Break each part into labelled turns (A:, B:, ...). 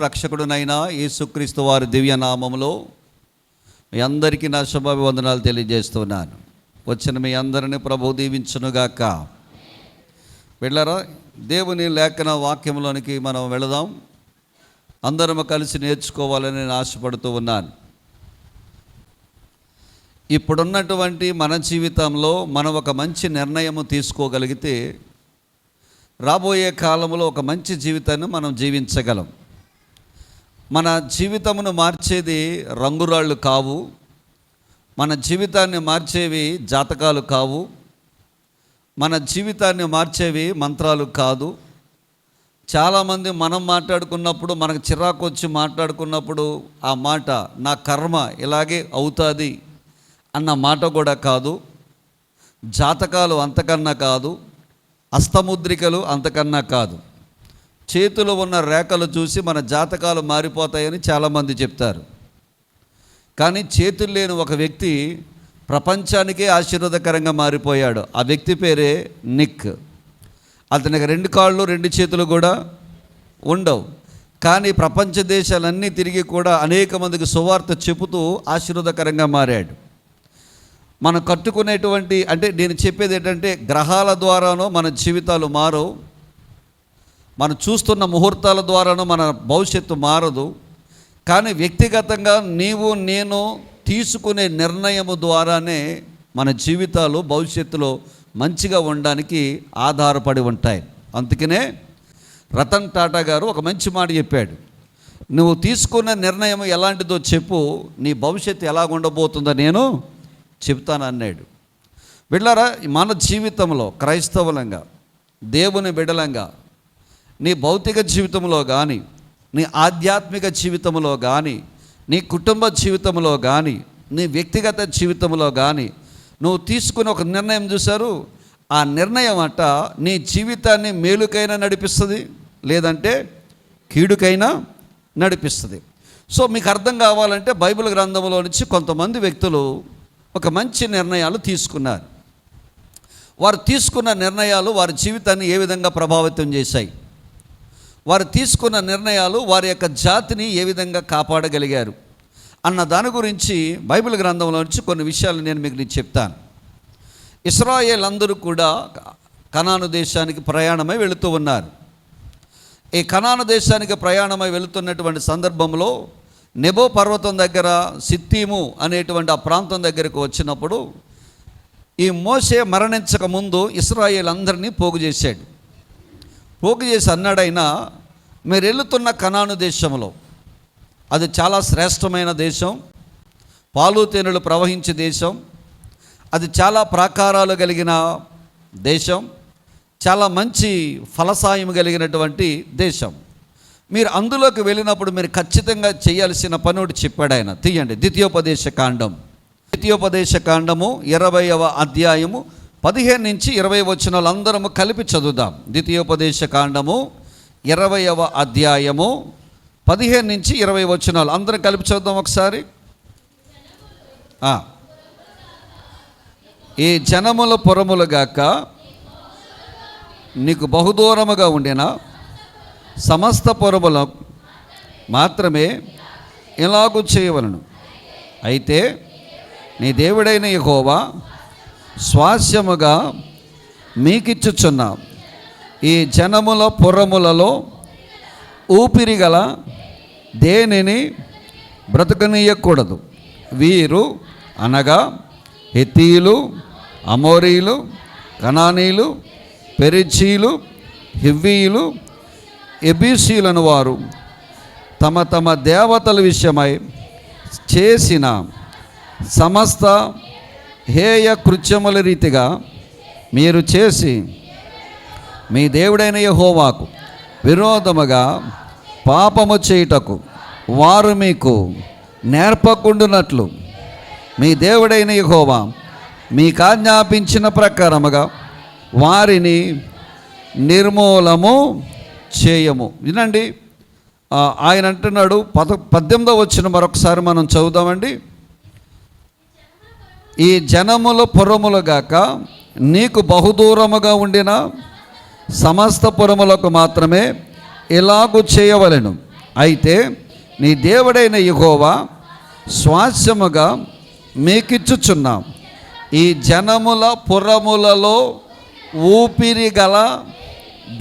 A: రక్షకుడునైన యేసుక్రీస్తు వారి దివ్య నామములో మీ అందరికీ నా శుభాభివందనాలు తెలియజేస్తున్నాను. వచ్చిన మీ అందరినీ ప్రభువు దీవించునుగాక. వెళ్ళరా, దేవుని లేఖన వాక్యంలోనికి మనం వెళదాం. అందరము కలిసి నేర్చుకోవాలని నేను ఆశపడుతూ ఉన్నాను. ఇప్పుడున్నటువంటి మన జీవితంలో మనం ఒక మంచి నిర్ణయం తీసుకోగలిగితే రాబోయే కాలంలో ఒక మంచి జీవితాన్ని మనం జీవించగలం. మన జీవితమును మార్చేది రంగురాళ్ళు కావు, మన జీవితాన్ని మార్చేవి జాతకాలు కావు, మన జీవితాన్ని మార్చేవి మంత్రాలు కాదు. చాలామంది మనం మాట్లాడుకున్నప్పుడు మనకు చిరాకు వచ్చి మాట్లాడుకున్నప్పుడు ఆ మాట నా కర్మ ఇలాగే అవుతుంది అన్న మాట కూడా కాదు. జాతకాలు అంతకన్నా కాదు, హస్తముద్రికలు అంతకన్నా కాదు. చేతిలో ఉన్న రేఖలు చూసి మన జాతకాలు మారిపోతాయని చాలామంది చెప్తారు. కానీ చేతులు లేని ఒక వ్యక్తి ప్రపంచానికే ఆశీర్వాదకరంగా మారిపోయాడు. ఆ వ్యక్తి పేరే నిక్. అతనికి 2 కాళ్ళు 2 చేతులు కూడా ఉండవు, కానీ ప్రపంచ దేశాలన్నీ తిరిగి కూడా అనేక మందికి సువార్త చెబుతూ ఆశీర్వాదకరంగా మారాడు. మనం కట్టుకునేటువంటి అంటే నేను చెప్పేది ఏంటంటే, గ్రహాల ద్వారానో మన జీవితాలు మారవు, మనం చూస్తున్న ముహూర్తాల ద్వారానో మన భవిష్యత్తు మారదు. కానీ వ్యక్తిగతంగా నీవు నేను తీసుకునే నిర్ణయము ద్వారానే మన జీవితాలు భవిష్యత్తులో మంచిగా ఉండడానికి ఆధారపడి ఉంటాయి. అందుకనే రతన్ టాటా గారు ఒక మంచి మాట చెప్పాడు. నువ్వు తీసుకున్న నిర్ణయం ఎలాంటిదో చెప్పు, నీ భవిష్యత్తు ఎలా ఉండబోతుందో నేను చెప్తాను అన్నాడు. బిడ్డలారా, మన జీవితంలో క్రైస్తవులంగా దేవుని బిడ్డలంగా నీ భౌతిక జీవితంలో కానీ, నీ ఆధ్యాత్మిక జీవితంలో కానీ, నీ కుటుంబ జీవితంలో కానీ, నీ వ్యక్తిగత జీవితంలో కానీ నువ్వు తీసుకుని ఒక నిర్ణయం చూశారు. ఆ నిర్ణయం అట నీ జీవితాన్ని మేలుకైనా నడిపిస్తుంది, లేదంటే కీడుకైనా నడిపిస్తుంది. సో మీకు అర్థం కావాలంటే బైబిల్ గ్రంథంలో నుంచి కొంతమంది వ్యక్తులు ఒక మంచి నిర్ణయాలు తీసుకున్నారు. వారు తీసుకున్న నిర్ణయాలు వారి జీవితాన్ని ఏ విధంగా ప్రభావితం చేశాయి, వారు తీసుకున్న నిర్ణయాలు వారి యొక్క జాతిని ఏ విధంగా కాపాడగలిగారు అన్న దాని గురించి బైబిల్ గ్రంథంలో నుంచి కొన్ని విషయాలు నేను మీకు చెప్తాను. ఇశ్రాయేల్ అందరూ కూడా కనాను దేశానికి ప్రయాణమై వెళుతూ ఉన్నారు. ఈ కనాను దేశానికి ప్రయాణమై వెళుతున్నటువంటి సందర్భంలో నెబో పర్వతం దగ్గర సిత్తీము అనేటువంటి ఆ ప్రాంతం దగ్గరకు వచ్చినప్పుడు ఈ మోషే మరణించక ముందు ఇశ్రాయేల్ అందరినీ పోగు చేశాడు. పోగు చేసి అన్నాడైనా, మీరు వెళుతున్న కనాను దేశంలో అది చాలా శ్రేష్టమైన దేశం, పాలు తేనెలు ప్రవహించే దేశం, అది చాలా ప్రాకారాలు కలిగిన దేశం, చాలా మంచి ఫలసాయం కలిగినటువంటి దేశం. మీరు అందులోకి వెళ్ళినప్పుడు మీరు ఖచ్చితంగా చేయాల్సిన పని ఒకటి చెప్పాడు ఆయన. తీయండి, ద్వితీయోపదేశ కాండము 20వ అధ్యాయము 15 నుంచి 20 వచనాలు అందరము కలిపి చదువుదాం. ద్వితీయోపదేశ కాండము 20వ అధ్యాయము 15 నుంచి 20 వచనాలు అందరం కలిపి చదువుదాం ఒకసారి. ఈ జనముల పురములుగాక నీకు బహుదూరముగా ఉండిన సమస్త పురముల మాత్రమే ఇలాగూ చేయవలను. అయితే నీ దేవుడైన యెహోవా స్వాస్యముగా మీకిచ్చుచున్న ఈ జనముల పురములలో ఊపిరిగల దేనిని బ్రతకనీయకూడదు. వీరు అనగా హెత్తీయులు, అమోరీలు, కనానీయులు, పెరిజీలు, హివ్వీయులు, ఎబీసీలను వారు తమ తమ దేవతల విషయమై చేసిన సమస్త హేయ కృత్యముల రీతిగా మీరు చేసి మీ దేవుడైన యెహోవాకు విరోధముగా పాపము చేయుటకు వారు మీకు నేర్పకుండునట్లు మీ దేవుడైన యెహోవా మీకు ఆజ్ఞాపించిన ప్రకారముగా వారిని నిర్మూలము చేయము. వినండి, ఆయన అంటున్నాడు 18వ వచనం మరొకసారి మనం చదువుదామండి. ఈ జనముల పురములుగాక నీకు బహుదూరముగా ఉండిన సమస్త పురములకు మాత్రమే ఇలాగు చేయవలెను. అయితే నీ దేవుడైన యెహోవా స్వాస్యముగా మీకిచ్చుచున్నాం ఈ జనముల పురములలో ఊపిరి గల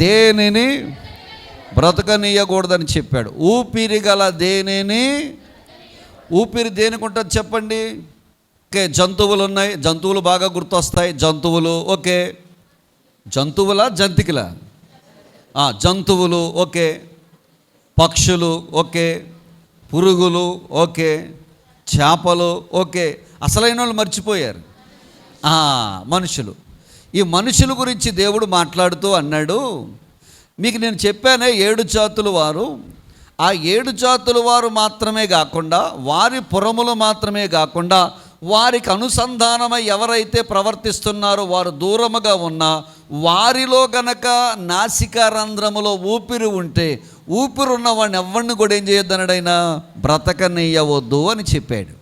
A: దేనిని బ్రతకనీయకూడదని చెప్పాడు. ఊపిరి గల దేనిని, ఊపిరి దేనికి ఉంటుంది చెప్పండి? ఓకే, జంతువులు ఉన్నాయి, జంతువులు బాగా గుర్తొస్తాయి. జంతువులు ఓకే, జంతువులా జంతికలా? జంతువులు ఓకే, పక్షులు ఓకే, పురుగులు ఓకే, చేపలు ఓకే. అసలైన వాళ్ళు మర్చిపోయారు మనుషులు. ఈ మనుషుల గురించి దేవుడు మాట్లాడుతూ అన్నాడు, మీకు నేను చెప్పానే 7 జాతుల వారు, ఆ 7 జాతుల వారు మాత్రమే కాకుండా వారి పురములు మాత్రమే కాకుండా వారికి అనుసంధానమై ఎవరైతే ప్రవర్తిస్తున్నారో వారు దూరముగా ఉన్నా వారిలో గనక నాసికారంధ్రములో ఊపిరి ఉంటే ఊపిరి ఉన్న వాడిని ఎవరిని కూడా ఏం చేయొద్దన్నాడైనా బ్రతకనీయవద్దు అని చెప్పాడు.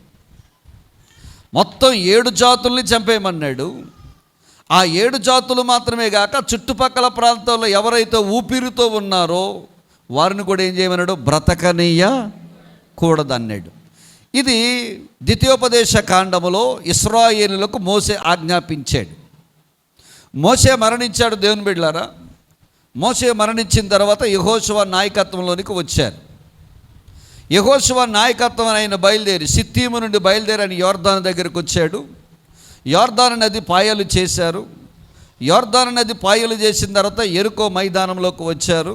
A: మొత్తం 7 జాతుల్ని చంపేయమన్నాడు. ఆ 7 జాతులు మాత్రమే కాక చుట్టుపక్కల ప్రాంతాల్లో ఎవరైతే ఊపిరితో ఉన్నారో వారిని కూడా ఏం చేయమన్నాడు? బ్రతకనీయకూడదన్నాడు. ఇది ద్వితీయోపదేశ కాండములో ఇశ్రాయేలులకు మోషే ఆజ్ఞాపించాడు. మోషే మరణించాడు. దేవుని బిడ్డలారా, మోషే మరణించిన తర్వాత యెహోషువ నాయకత్వంలోనికి వచ్చారు. యెహోషువ నాయకత్వం ఆయన బయలుదేరి సిత్తీము నుండి బయలుదేరి ఆయన యోర్దాను దగ్గరికి వచ్చాడు. యోర్దాను నది పాయలు చేశారు. యోర్దాను నది పాయలు చేసిన తర్వాత యెరికో మైదానంలోకి వచ్చారు.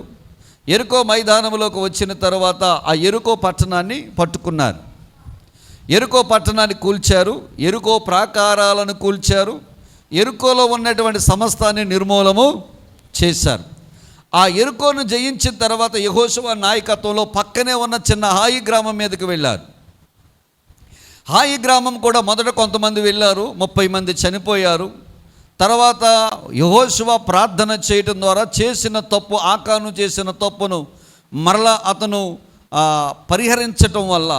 A: యెరికో మైదానంలోకి వచ్చిన తర్వాత ఆ యెరికో పట్టణాన్ని పట్టుకున్నారు. యెరికో పట్టణాన్ని కూల్చారు. యెరికో ప్రాకారాలను కూల్చారు. యెరికోలో ఉన్నటువంటి సమస్తాన్ని నిర్మూలము చేశారు. ఆ యెరికోను జయించిన తర్వాత యెహోషువ నాయకత్వంలో పక్కనే ఉన్న చిన్న హాయి గ్రామం మీదకి వెళ్ళారు. హాయి గ్రామం కూడా మొదట కొంతమంది వెళ్ళారు, 30 మంది చనిపోయారు. తర్వాత యెహోషువ ప్రార్థన చేయటం ద్వారా చేసిన తప్పు, ఆకాను చేసిన తప్పును మరలా అతను పరిహరించటం వల్ల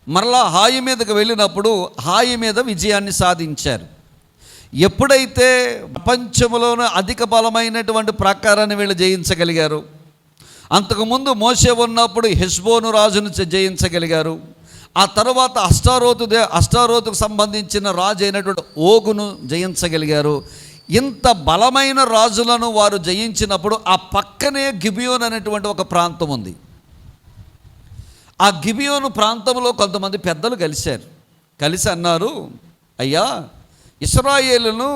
A: మరలా హాయి మీదకి వెళ్ళినప్పుడు హాయి మీద విజయాన్ని సాధించారు. ఎప్పుడైతే ప్రపంచంలోనే అధిక బలమైనటువంటి ప్రాకారాన్ని వీళ్ళు జయించగలిగారు, అంతకుముందు మోషే ఉన్నప్పుడు హెష్బోను రాజును జయించగలిగారు. ఆ తర్వాత అష్టారోతుకు సంబంధించిన రాజు అయినటువంటి ఓగును జయించగలిగారు. ఇంత బలమైన రాజులను వారు జయించినప్పుడు ఆ పక్కనే గిబియోన్ అనేటువంటి ఒక ప్రాంతం ఉంది. ఆ గిబియోను ప్రాంతంలో కొంతమంది పెద్దలు కలిసి అన్నారు, అయ్యా, ఇశ్రాయేలును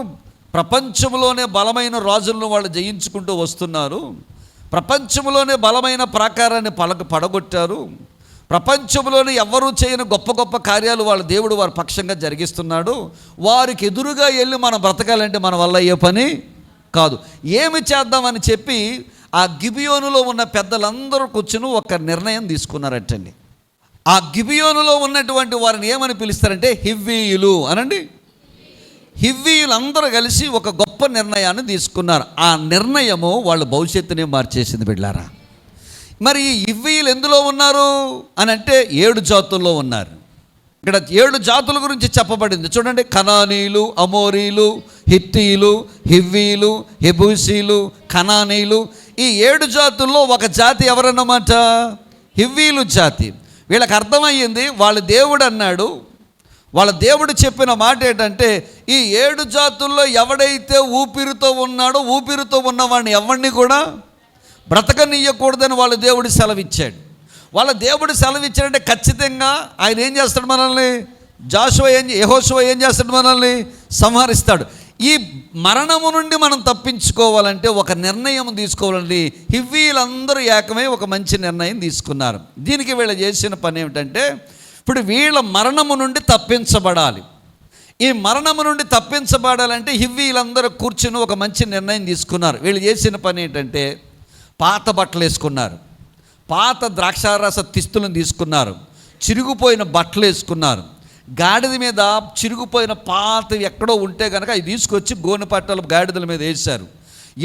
A: ప్రపంచంలోనే బలమైన రాజులను వాళ్ళు జయించుకుంటూ వస్తున్నారు, ప్రపంచంలోనే బలమైన ప్రాకారాన్ని పడగొట్టారు, ప్రపంచంలోనే ఎవ్వరూ చేయని గొప్ప గొప్ప కార్యాలు వాళ్ళ దేవుడు వారి పక్షంగా జరిగిస్తున్నాడు, వారికి ఎదురుగా వెళ్ళి మనం బ్రతకాలంటే మన వల్ల అయ్యే పని కాదు, ఏమి చేద్దామని చెప్పి ఆ గిబియోనులో ఉన్న పెద్దలందరూ కూర్చుని ఒక నిర్ణయం తీసుకున్నారటండి. ఆ గిబియోనులో ఉన్నటువంటి వారిని ఏమని పిలుస్తారంటే హివ్వీయులు అనండి. హివ్వీయులు అందరూ కలిసి ఒక గొప్ప నిర్ణయాన్ని తీసుకున్నారు. ఆ నిర్ణయము వాళ్ళ భవిష్యత్తునే మార్చేసింది బిడ్డలారా. మరి ఈ హివ్వీయులు ఎందులో ఉన్నారు అని అంటే 7 జాతుల్లో ఉన్నారు. ఇక్కడ 7 జాతుల గురించి చెప్పబడింది చూడండి. కనానీయులు, అమోరీలు, హిత్తీయులు, హివ్వీయులు, హెబూసీలు, కనానీయులు. ఈ 7 జాతుల్లో ఒక జాతి ఎవరన్నమాట? హివ్వీయులు జాతి. వీళ్ళకి అర్థమయ్యింది, వాళ్ళ దేవుడు అన్నాడు, వాళ్ళ దేవుడు చెప్పిన మాట ఏంటంటే ఈ 7 జాతుల్లో ఎవడైతే ఊపిరితో ఉన్నాడో ఊపిరితో ఉన్నవాడిని ఎవరిని కూడా బ్రతకనీయకూడదని వాళ్ళ దేవుడు సెలవిచ్చాడు. వాళ్ళ దేవుడు సెలవిచ్చాడంటే ఖచ్చితంగా ఆయన ఏం చేస్తాడు? మనల్ని యెహోషువ ఏం చేస్తాడు? మనల్ని సంహరిస్తాడు. ఈ మరణము నుండి మనం తప్పించుకోవాలంటే ఒక నిర్ణయం తీసుకోవాలండి. హివ్వీలందరూ ఏకమై ఒక మంచి నిర్ణయం తీసుకున్నారు. దీనికి వీళ్ళు చేసిన పని ఏమిటంటే ఇప్పుడు వీళ్ళ మరణము నుండి తప్పించబడాలి. ఈ మరణము నుండి తప్పించబడాలంటే హివ్వీలందరూ కూర్చుని ఒక మంచి నిర్ణయం తీసుకున్నారు. వీళ్ళు చేసిన పని ఏంటంటే పాత బట్టలు వేసుకున్నారు, పాత ద్రాక్షారస తిస్తులను తీసుకున్నారు, చిరిగిపోయిన బట్టలు వేసుకున్నారు, గాడిద మీద చిరిగిపోయిన పాతవి ఎక్కడో ఉంటే కనుక అవి తీసుకొచ్చి గోనె పట్టలు గాడిదల మీద వేశారు,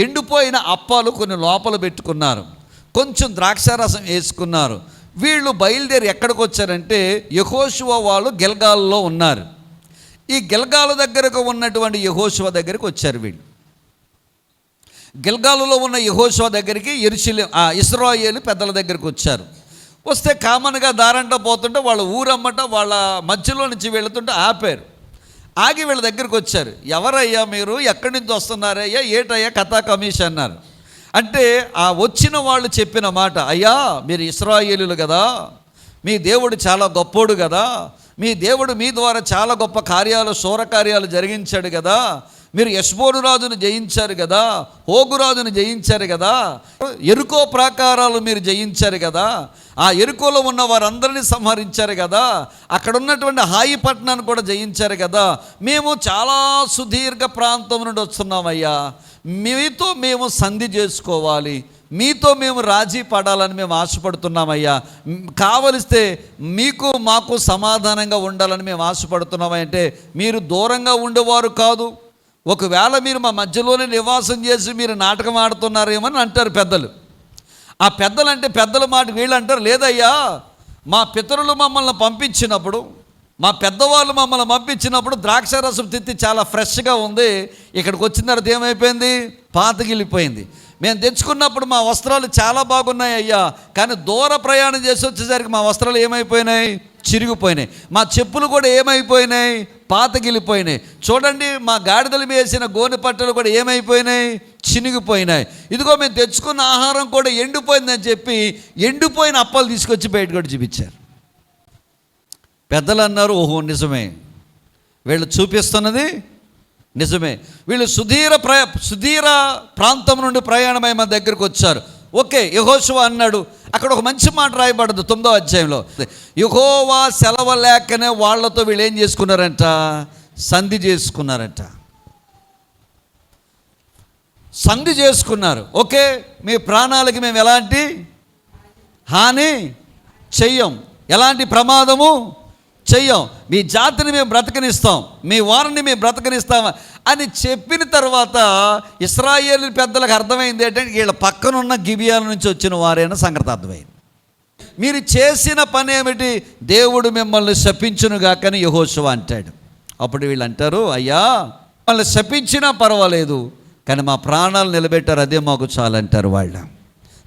A: ఎండిపోయిన అప్పాలు కొన్ని లోపల పెట్టుకున్నారు, కొంచెం ద్రాక్షారసం వేసుకున్నారు. వీళ్ళు బయలుదేరి ఎక్కడికి వచ్చారంటే యెహోషువ వాళ్ళు గిల్గాల్లో ఉన్నారు. ఈ గిల్గాలు దగ్గరకు ఉన్నటువంటి యెహోషువ దగ్గరికి వచ్చారు. వీళ్ళు గిల్గాలులో ఉన్న యెహోషువ దగ్గరికి ఇశ్రాయేలు పెద్దల దగ్గరికి వచ్చారు. వస్తే కామన్గా దారంట పోతుంటే వాళ్ళ ఊరమ్మట వాళ్ళ మధ్యలో నుంచి వెళుతుంటే ఆపారు. ఆగి వీళ్ళ దగ్గరికి వచ్చారు. ఎవరయ్యా మీరు, ఎక్కడి నుంచి వస్తున్నారయ్యా, ఏటయ్యా కథా కమిషన్ అన్నారు. అంటే ఆ వచ్చిన వాళ్ళు చెప్పిన మాట, అయ్యా మీరు ఇశ్రాయేలులు కదా, మీ దేవుడు చాలా గొప్పోడు కదా, మీ దేవుడు మీ ద్వారా చాలా గొప్ప కార్యాలు, శూర కార్యాలు జరిగించాడు కదా, మీరు యెష్బోను రాజును జయించారు కదా, ఓగు రాజును జయించారు కదా, ఎరుకో ప్రాకారాలు మీరు జయించారు కదా, ఆ ఎరుకోలో ఉన్న వారందరినీ సంహరించారు కదా, అక్కడ ఉన్నటువంటి హాయి పట్టణాన్ని కూడా జయించారు కదా, మేము చాలా సుదీర్ఘ ప్రాంతం నుండి వస్తున్నామయ్యా, మీతో మేము సంధి చేసుకోవాలి, మీతో మేము రాజీ పడాలని మేము ఆశపడుతున్నామయ్యా, కావలిస్తే మీకు మాకు సమాధానంగా ఉండాలని మేము ఆశపడుతున్నామంటే మీరు దూరంగా ఉండేవారు కాదు, ఒకవేళ మీరు మా మధ్యలోనే నివాసం చేసి మీరు నాటకం ఆడుతున్నారేమని అంటారు పెద్దలు. ఆ పెద్దలు అంటే పెద్దల మాట వీళ్ళు అంటారు, లేదయ్యా మా పితరులు మమ్మల్ని పంపించినప్పుడు, మా పెద్దవాళ్ళు మమ్మల్ని పంపించినప్పుడు ద్రాక్షారసం తిత్తి చాలా ఫ్రెష్గా ఉంది, ఇక్కడికి వచ్చిన తర్వాత ఏమైపోయింది, పాతగిలిపోయింది. మేము తెచ్చుకున్నప్పుడు మా వస్త్రాలు చాలా బాగున్నాయి అయ్యా, కానీ దూర ప్రయాణం చేసి వచ్చేసరికి మా వస్త్రాలు ఏమైపోయినాయి, చిరిగిపోయినాయి, మా చెప్పులు కూడా ఏమైపోయినాయి, పాతగిలిపోయినాయి. చూడండి మా గాడిదలు వేసిన గోనె పట్టలు కూడా ఏమైపోయినాయి, చినిగిపోయినాయి. ఇదిగో మేము తెచ్చుకున్న ఆహారం కూడా ఎండిపోయిందని చెప్పి ఎండిపోయిన అప్పాలు తీసుకొచ్చి బయట కూడా చూపించారు. పెద్దలు అన్నారు, ఓహో నిజమే, వీళ్ళు చూపిస్తున్నది నిజమే. వీళ్ళు సుదీర ప్రాంతం నుండి ప్రయాణమై మన దగ్గరికి వచ్చారు. ఓకే, యెహోషువ అన్నాడు, అక్కడ ఒక మంచి మాట రాయబడదు 9వ అధ్యాయంలో, యెహోవా సెలవు లేకనే వాళ్ళతో వీళ్ళు ఏం చేసుకున్నారంట, సంధి చేసుకున్నారంట. సంధి చేసుకున్నారు. ఓకే, మీ ప్రాణాలకి మేము ఎలాంటి హాని చెయ్యం, ఎలాంటి ప్రమాదము చెయ్యం, మీ జాతిని మేము బ్రతకనిస్తాం, మీ వారిని మేము బ్రతకనిస్తాం అని చెప్పిన తర్వాత ఇశ్రాయేలు పెద్దలకు అర్థమైంది ఏంటంటే వీళ్ళ పక్కనున్న గిబియాల నుంచి వచ్చిన వారైన సంగతి అర్థమైంది. మీరు చేసిన పని ఏమిటి, దేవుడు మిమ్మల్ని శపించునుగా కానీ యెహోషువ అంటాడు. అప్పుడు వీళ్ళు అంటారు, అయ్యా మిమ్మల్ని శపించినా పర్వాలేదు కానీ మా ప్రాణాలు నిలబెట్టారు, అదే మాకు చాలంటారు వాళ్ళు.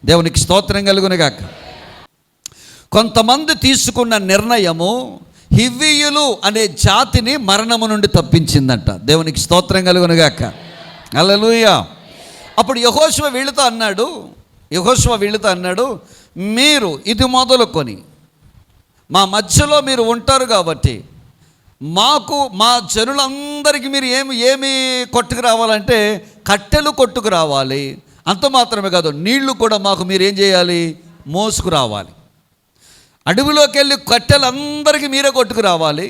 A: దేవునికి స్తోత్రం కలుగునుగాక. కొంతమంది తీసుకున్న నిర్ణయము హివ్వీయులు అనే జాతిని మరణము నుండి తప్పించిందంట. దేవునికి స్తోత్రం కలుగునుగాక. హల్లెలూయా. అప్పుడు యెహోషువ వీళ్ళతో అన్నాడు, మీరు ఇది మొదలుకొని మా మధ్యలో మీరు ఉంటారు కాబట్టి మాకు మా జనులందరికీ మీరు ఏమి కొట్టుకు రావాలంటే కట్టెలు కొట్టుకు రావాలి, అంత మాత్రమే కాదు నీళ్లు కూడా మాకు మీరు ఏం చేయాలి, మోసుకు రావాలి. అడవిలోకి వెళ్ళి కట్టెలందరికీ మీరే కొట్టుకు రావాలి,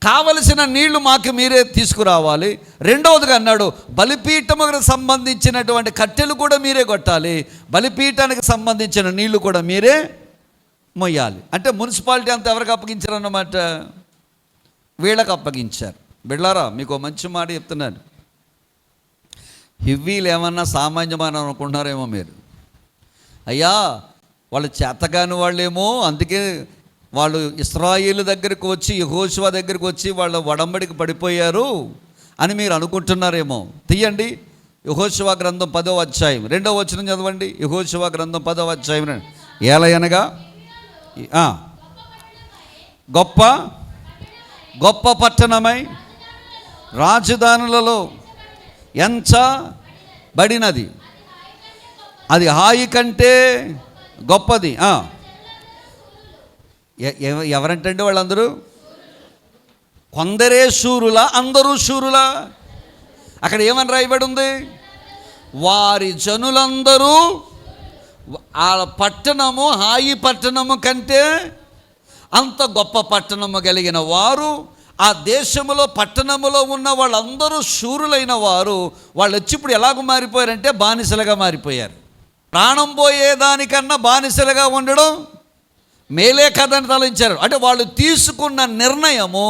A: కావలసిన నీళ్లు మాకు మీరే తీసుకురావాలి. రెండవదిగా అన్నాడు, బలిపీఠముకు సంబంధించినటువంటి కట్టెలు కూడా మీరే కొట్టాలి, బలిపీఠానికి సంబంధించిన నీళ్లు కూడా మీరే మొయ్యాలి. అంటే మున్సిపాలిటీ అంతా ఎవరికి అప్పగించారు అన్నమాట, వీళ్ళకి అప్పగించారు. బిడ్లారా మీకు మంచి మాట చెప్తున్నాను, హివ్వీలు ఏమన్నా సామాన్యమని అనుకుంటున్నారేమో మీరు. అయ్యా వాళ్ళు చేతగాని వాళ్ళేమో, అందుకే వాళ్ళు ఇశ్రాయేలు దగ్గరికి వచ్చి యెహోషువ దగ్గరికి వచ్చి వాళ్ళ వడంబడికి పడిపోయారు అని మీరు అనుకుంటున్నారేమో. తీయండి యెహోషువ గ్రంథం 10వ అధ్యాయం 2వ వచనం చదవండి. యెహోషువ గ్రంథం 10వ అధ్యాయం. ఏలయనగా గొప్ప గొప్ప పట్టణమై రాజధానులలో ఎంచబడినది, అది హాయి కంటే గొప్పది. ఎవరంటే వాళ్ళందరూ కొందరే శూరులా, అందరూ శూరులా? అక్కడ ఏమని రాయబడి ఉంది, వారి జనులందరూ ఆ పట్టణము హాయి పట్టణము కంటే అంత గొప్ప పట్టణము కలిగిన వారు, ఆ దేశంలో పట్టణములో ఉన్న వాళ్ళందరూ శూరులైన వారు. వాళ్ళు వచ్చి ఇప్పుడు ఎలాగ మారిపోయారంటే బానిసలుగా మారిపోయారు. ప్రాణం పోయేదానికన్నా బానిసలుగా ఉండడం మేలే కథని తలంచారు. అంటే వాళ్ళు తీసుకున్న నిర్ణయము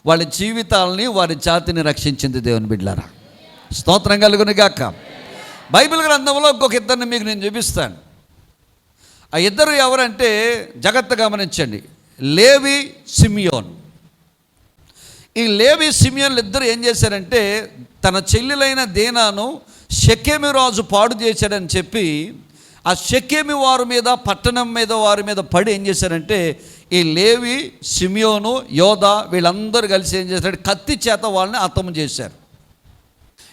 A: వాళ్ళ జీవితాలని, వారి జాతిని రక్షించింది. దేవుని బిడ్డలారా స్తోత్రం కలుగునుగాక. బైబిల్ గ్రంథంలో ఇంకొక ఇద్దరిని మీకు నేను చూపిస్తాను. ఆ ఇద్దరు ఎవరంటే జాగ్రత్తగా గమనించండి, లేవి, సిమియోన్. ఈ లేవి సిమియోన్లు ఇద్దరు ఏం చేశారంటే, తన చెల్లెలైన దీనాను షెకెము రాజు పాడు చేశాడని చెప్పి ఆ షెకెము వారి మీద, పట్టణం మీద, వారి మీద పడి ఏం చేశారంటే ఈ లేవి, షిమ్యోను, యోధా వీళ్ళందరూ కలిసి ఏం చేశారంటే కత్తి చేత వాళ్ళని హతము చేశారు.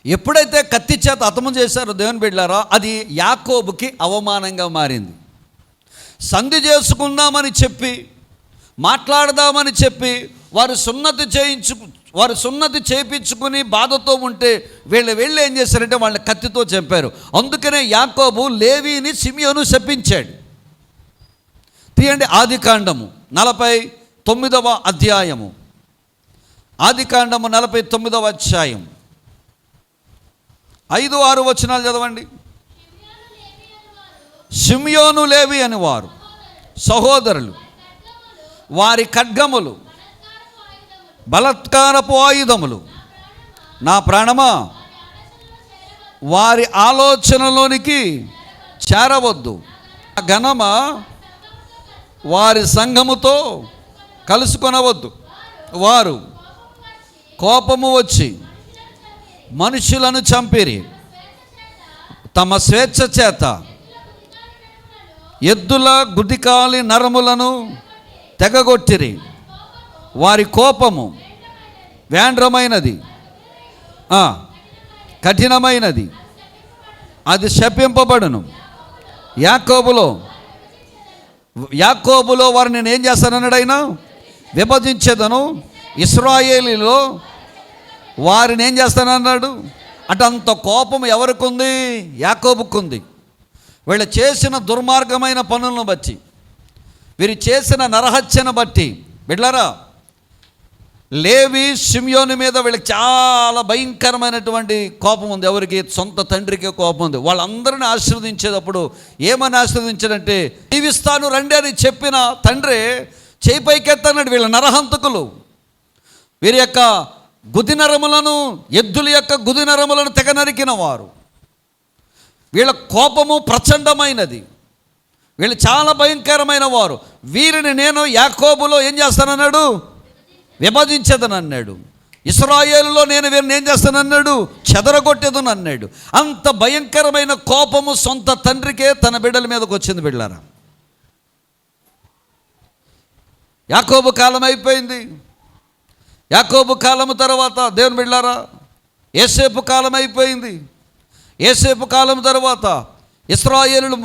A: ఎప్పుడైతే కత్తి చేత హతము చేశారో దేవుని బిడ్డలారా, అది యాకోబుకి అవమానంగా మారింది. సంధి చేసుకుందామని చెప్పి, మాట్లాడదామని చెప్పి వారు సున్నతి చేయించుకుని బాధతో ఉంటే వీళ్ళు ఏం చేశారంటే వాళ్ళని కత్తితో చంపారు. అందుకనే యాకోబు లేవీని, షిమ్యోను శపించాడు. తీయండి ఆదికాండము 49వ అధ్యాయము. ఆదికాండము 49వ అధ్యాయం 5-6 వచనాలు చదవండి. షిమ్యోను, లేవి అని వారు సహోదరులు, వారి ఖడ్గములు బలత్కారపు ఆయుధములు. నా ప్రాణమా, వారి ఆలోచనలోనికి చేరవద్దు. ఘనమా, వారి సంఘముతో కలుసుకొనవద్దు. వారు కోపము వచ్చి మనుషులను చంపిరి, తమ స్వేచ్ఛ చేత ఎద్దుల గుదికాలి నరములను తెగగొట్టిరి. వారి కోపము వేండ్రమైనది, కఠినమైనది, అది శపింపబడును. యాకోబులో వారిని నేను ఏం చేస్తానన్నాడు ఆయన? విభజించేదను. ఇశ్రాయేలీలో వారిని ఏం చేస్తానన్నాడు అంటే అంత కోపం ఎవరికి ఉంది? యాకోబుకుంది. వీళ్ళు చేసిన దుర్మార్గమైన పనులను బట్టి, వీరు చేసిన నరహత్యను బట్టి. బిడ్లారా, లేవి, షిమ్యోను మీద వీళ్ళకి చాలా భయంకరమైనటువంటి కోపం ఉంది. ఎవరికి? సొంత తండ్రికి కోపం ఉంది. వాళ్ళందరినీ ఆశీర్వదించేటప్పుడు ఏమని ఆశీర్వదించాడంటే, దీవిస్తాను రండి అని చెప్పిన తండ్రి చేయి పైకెత్తన్నాడు. వీళ్ళ నరహంతకులు వీరి యొక్క గుదినరములను, ఎద్దుల యొక్క గుదినరములను తెగ నరికిన వారు. వీళ్ళ కోపము ప్రచండమైనది, వీళ్ళు చాలా భయంకరమైన వారు. వీరిని నేను యాకోబులో ఏం చేస్తానన్నాడు? విభజించదనన్నాడు. ఇశ్రాయేలులో నేను వీరిని ఏం చేస్తానన్నాడు? చెదరగొట్టేదని అన్నాడు. అంత భయంకరమైన కోపము సొంత తండ్రికే తన బిడ్డల మీదకి వచ్చింది. బిడ్డలారా, యాకోబు కాలం అయిపోయింది. యాకోబు కాలము తర్వాత దేవుని బిడ్డలారా యోసేపు కాలం అయిపోయింది. యోసేపు కాలం తర్వాత ఇశ్రాయేలులు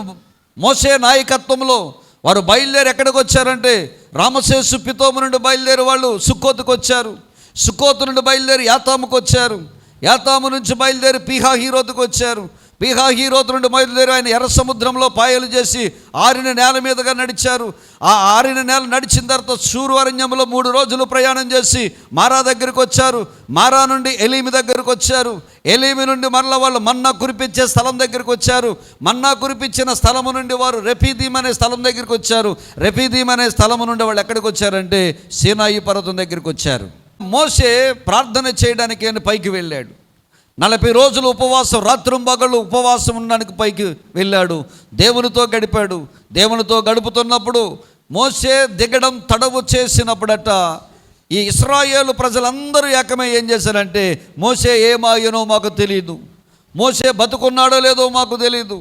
A: మోషే నాయకత్వంలో వారు బయలుదేరి ఎక్కడికి వచ్చారంటే, రామసేసు పితోము నుండి బయలుదేరి వాళ్ళు సుక్కోతుకు వచ్చారు. సుక్కోతు నుండి బయలుదేరి యాతాముకు వచ్చారు. యాతాము నుంచి బయలుదేరి పీహాహీరోతుకు వచ్చారు. పీహాహీరోతు నుండి బయలుదేరి ఆయన ఎర్ర సముద్రంలో పాయలు చేసి ఆరిన నేల మీదుగా నడిచారు. ఆ ఆరిన నేల నడిచిన తర్వాత షూరు అరణ్యంలో 3 రోజులు ప్రయాణం చేసి మారా దగ్గరికి వచ్చారు. మారా నుండి ఎలీమి దగ్గరికి వచ్చారు. ఎలీమి నుండి మరల వాళ్ళు మన్నా కురిపించే స్థలం దగ్గరికి వచ్చారు. మన్నా కురిపించిన స్థలము నుండి వారు రెఫీదీం అనే స్థలం దగ్గరికి వచ్చారు. రెఫీదీం అనే స్థలము నుండి వాళ్ళు ఎక్కడికి వచ్చారంటే సీనాయి పర్వతం దగ్గరికి వచ్చారు. మోషే ప్రార్థన చేయడానికి ఆయన పైకి వెళ్ళాడు. 40 రోజులు ఉపవాసం, రాత్రింబగళ్ళు ఉపవాసం ఉండడానికి పైకి వెళ్ళాడు. దేవునితో గడిపాడు. దేవునితో గడుపుతున్నప్పుడు మోషే దిగడం తడవు చేసినప్పుడట ఈ ఇశ్రాయేలు ప్రజలందరూ ఏకమై ఏం చేశారంటే, మోషే ఏమాయనో మాకు తెలియదు, మోషే బతుకున్నాడో లేదో మాకు తెలియదు,